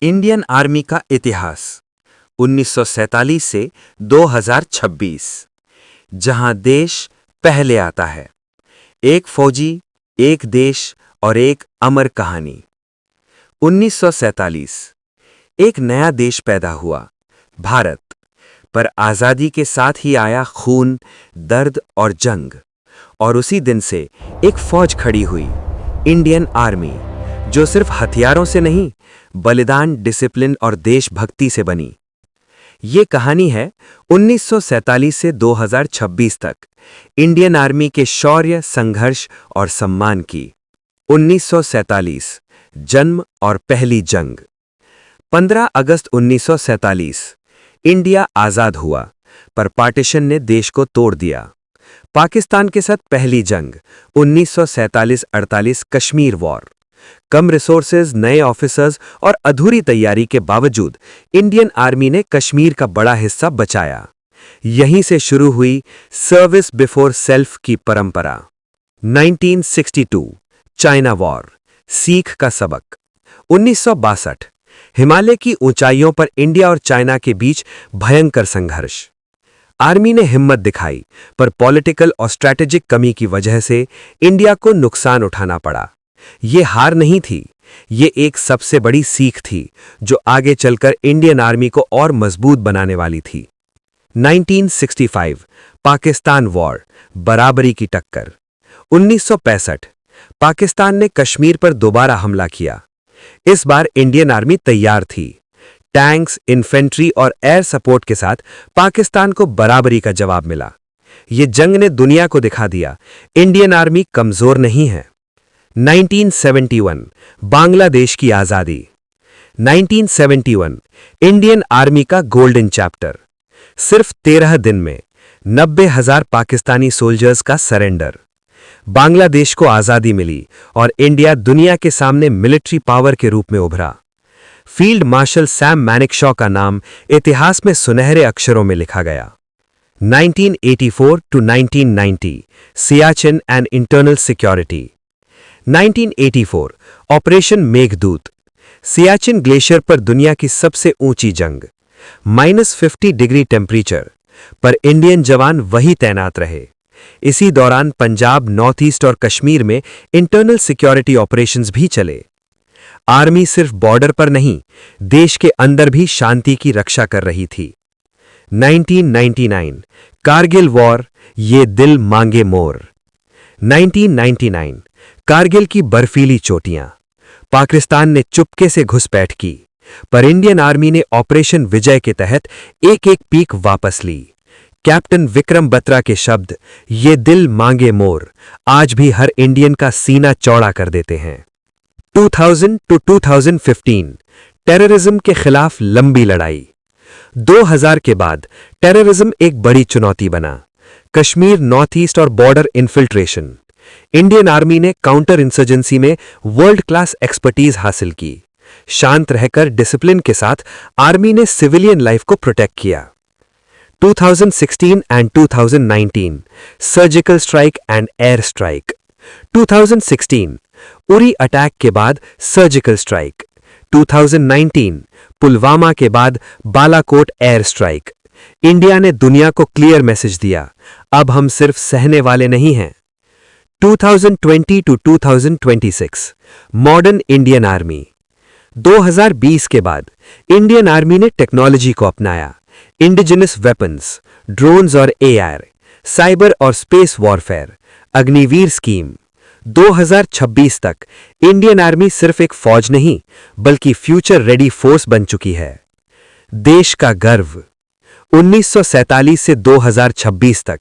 Indian army का इतिहास 1947 से 2026, जहां देश पहले आता है। एक फौजी, एक देश और एक अमर कहानी। 1947 एक नया देश पैदा हुआ, भारत। पर आजादी के साथ ही आया खून, दर्द और जंग। और उसी दिन से एक फौज खड़ी हुई, इंडियन आर्मी, जो सिर्फ हथियारों से नहीं, बलिदान, डिसिप्लिन और देशभक्ति से बनी। ये कहानी है 1947 से 2026 तक इंडियन आर्मी के शौर्य, संघर्ष और सम्मान की। 1947 जन्म और पहली जंग। 15 अगस्त 1947 इंडिया आजाद हुआ, पर पार्टीशन ने देश को तोड़ दिया। पाकिस्तान के साथ पहली जंग 1947-48 कश्मीर वॉर। कम रिसोर्सेज, नए ऑफिसर्स और अधूरी तैयारी के बावजूद इंडियन आर्मी ने कश्मीर का बड़ा हिस्सा बचाया। यहीं से शुरू हुई सर्विस बिफोर सेल्फ की परंपरा। 1962 चाइना वॉर, सीख का सबक। 1962 हिमालय की ऊंचाइयों पर इंडिया और चाइना के बीच भयंकर संघर्ष। आर्मी ने हिम्मत दिखाई, पर पॉलिटिकल और स्ट्रैटेजिक कमी की वजह से इंडिया को नुकसान उठाना पड़ा। ये हार नहीं थी, ये एक सबसे बड़ी सीख थी, जो आगे चलकर इंडियन आर्मी को और मजबूत बनाने वाली थी। 1965 पाकिस्तान वॉर, बराबरी की टक्कर। 1965 पाकिस्तान ने कश्मीर पर दोबारा हमला किया। इस बार इंडियन आर्मी तैयार थी। टैंक्स, इन्फेंट्री और एयर सपोर्ट के साथ पाकिस्तान को बराबरी का जवाब मिला। ये जंग ने दुनिया को दिखा दिया, इंडियन आर्मी कमजोर नहीं है। 1971 बांग्लादेश की आजादी। 1971 इंडियन आर्मी का गोल्डन चैप्टर। सिर्फ 13 दिन में 90,000 पाकिस्तानी सोल्जर्स का सरेंडर। बांग्लादेश को आजादी मिली और इंडिया दुनिया के सामने मिलिट्री पावर के रूप में उभरा। फील्ड मार्शल सैम मैनेकशॉ का नाम इतिहास में सुनहरे अक्षरों में लिखा गया। 1984 to 1990 Siachen and internal security. 1984 operation Meghdoot, Siachen glacier पर दुनिया की सबसे ऊंची जंग। -50 डिग्री टेम्परेचर, पर इंडियन जवान वही तैनात रहे। इसी दौरान पंजाब, नॉर्थ ईस्ट और कश्मीर में इंटरनल सिक्योरिटी ऑपरेशंस भी चले। आर्मी सिर्फ बॉर्डर पर नहीं, देश के अंदर भी शांति की रक्षा कर रही थी। 1999 कारगिल वॉर, ये दिल मांगे मोर। 1999 कारगिल की बर्फीली चोटियां। पाकिस्तान ने चुपके से घुसपैठ की, पर इंडियन आर्मी ने ऑपरेशन विजय के तहत एक-एक पीक वापस ली। कैप्टन विक्रम बत्रा के शब्द, ये दिल मांगे मोर, आज भी हर इंडियन का सीना चौड़ा कर देते हैं। 2000 to 2015 टेररिज्म के खिलाफ लंबी लड़ाई। 2000 के बाद टेररिज्म एक बड़ी चुनौती बना। कश्मीर, नॉर्थ ईस्ट और बॉर्डर इन्फिल्ट्रेशन। इंडियन आर्मी ने काउंटर इंसर्जेंसी में वर्ल्ड क्लास एक्सपर्टीज हासिल की। शांत रहकर डिसिप्लिन के साथ आर्मी ने सिविलियन लाइफ को प्रोटेक्ट किया। 2016 and 2019 surgical strike and air strike. 2016 Uri attack के बाद सर्जिकल स्ट्राइक। 2019 पुलवामा के बाद बालाकोट एयर स्ट्राइक। इंडिया ने दुनिया को क्लियर मैसेज दिया, अब हम सिर्फ सहने वाले नहीं हैं। 2020 to 2026 मॉडर्न इंडियन आर्मी। 2020 के बाद इंडियन आर्मी ने टेक्नोलॉजी को अपनाया। इंडिजिनस वेपन्स, ड्रोन्स और एआर, साइबर और स्पेस वॉरफेयर, अग्निवीर स्कीम। 2026 तक इंडियन आर्मी सिर्फ एक फौज नहीं, बल्कि फ्यूचर रेडी फोर्स बन चुकी है। देश का गर्व। 1947 से 2026 तक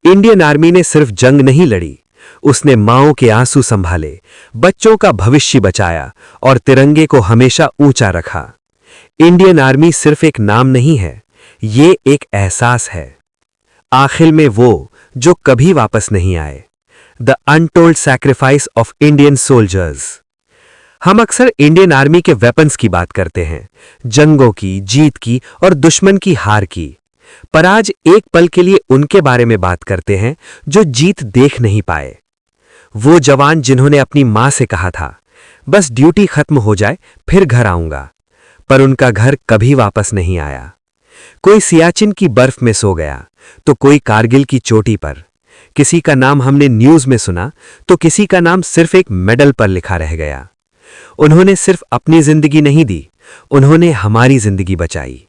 इंडियन आर्मी ने सिर्फ जंग नहीं लड़ी, उसने माओं के आंसू संभाले, बच्चों का भविष्य बचाया और तिरंगे को हमेशा ऊंचा रखा। इंडियन आर्मी सिर्फ एक नाम नहीं है, ये एक एहसास है। आखिर में वो जो कभी वापस नहीं आए। The untold sacrifice of Indian soldiers. हम अक्सर इंडियन आर्मी के वेपन्स की बात करते हैं, जंगों की, जीत की और दुश्मन की हार की। पर आज एक पल के लिए उनके बारे में बात करते हैं जो जीत देख नहीं पाए। वो जवान जिन्होंने अपनी मां से कहा था, बस ड्यूटी खत्म हो जाए फिर घर आऊंगा, पर उनका घर कभी वापस नहीं आया। कोई सियाचिन की बर्फ में सो गया, तो कोई कारगिल की चोटी पर। किसी का नाम हमने न्यूज में सुना, तो किसी का नाम सिर्फ एक मेडल पर लिखा रह गया। उन्होंने सिर्फ अपनी जिंदगी नहीं दी, उन्होंने हमारी जिंदगी बचाई।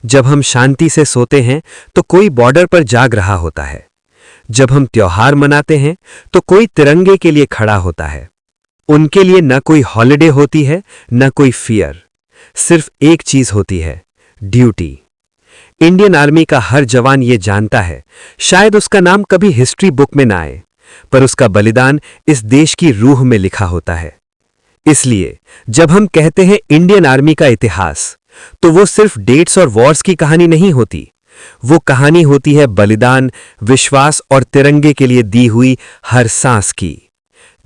जब हम शांति से सोते हैं तो कोई बॉर्डर पर जाग रहा होता है। जब हम त्योहार मनाते हैं तो कोई तिरंगे के लिए खड़ा होता है। उनके लिए न कोई हॉलिडे होती है, न कोई फियर। सिर्फ एक चीज होती है, ड्यूटी। इंडियन आर्मी का हर जवान ये जानता है, शायद उसका नाम कभी हिस्ट्री बुक में ना आए, पर उसका बलिदान इस देश की रूह में लिखा होता है। इसलिए जब हम कहते हैं इंडियन आर्मी का इतिहास, तो वो सिर्फ डेट्स और वॉर्स की कहानी नहीं होती। वो कहानी होती है बलिदान, विश्वास और तिरंगे के लिए दी हुई हर सांस की।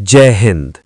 जय हिंद।